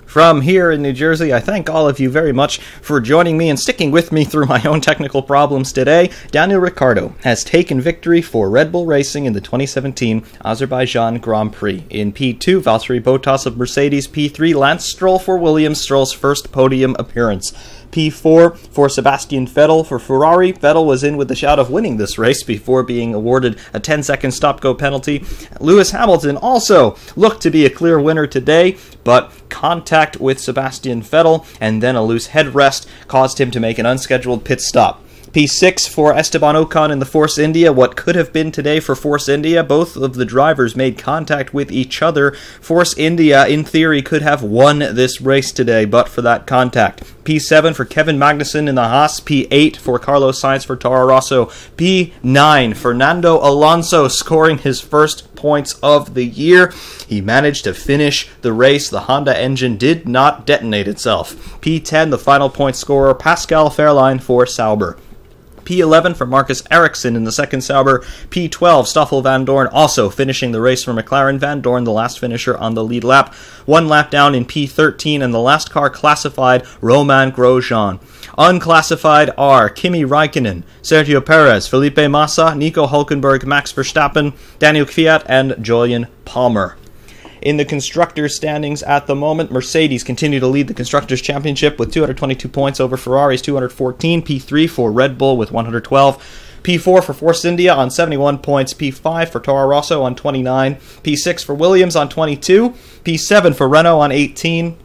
From here in New Jersey, I thank all of you very much for joining me and sticking with me through my own technical problems today. Daniel Ricciardo has taken victory for Red Bull Racing in the 2017 Azerbaijan Grand Prix. In P2, Valtteri Bottas of Mercedes. P3, Lance Stroll for Williams, Stroll's first podium appearance. P4 for Sebastian Vettel for Ferrari. Vettel was in with the shout of winning this race before being awarded a 10-second stop-go penalty. Lewis Hamilton also looked to be a clear winner today, but contact with Sebastian Vettel and then a loose headrest caused him to make an unscheduled pit stop. P6 for Esteban Ocon in the Force India. What could have been today for Force India, both of the drivers made contact with each other. Force India, in theory, could have won this race today, but for that contact. P7 for Kevin Magnussen in the Haas. P8 for Carlos Sainz for Toro Rosso. P9, Fernando Alonso scoring his first points of the year. He managed to finish the race. The Honda engine did not detonate itself. P10, the final point scorer, Pascal Wehrlein for Sauber. P11 for Marcus Ericsson in the second Sauber. P12, Stoffel Van Dorn also finishing the race for McLaren. Van Dorn, the last finisher on the lead lap. One lap down in P13, and the last car classified, Romain Grosjean. Unclassified are Kimi Räikkönen, Sergio Perez, Felipe Massa, Nico Hülkenberg, Max Verstappen, Daniel Kvyat, and Julian Palmer. In the Constructors' standings at the moment, Mercedes continue to lead the Constructors' Championship with 222 points over Ferrari's 214. P3 for Red Bull with 112. P4 for Force India on 71 points. P5 for Toro Rosso on 29. P6 for Williams on 22. P7 for Renault on 18.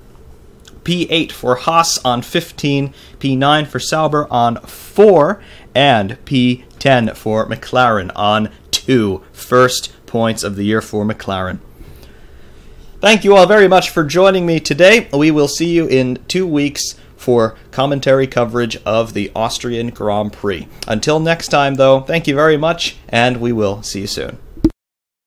P8 for Haas on 15. P9 for Sauber on 4. And P10 for McLaren on 2. First points of the year for McLaren. Thank you all very much for joining me today. We will see you in 2 weeks for commentary coverage of the Austrian Grand Prix. Until next time, though, thank you very much, and we will see you soon.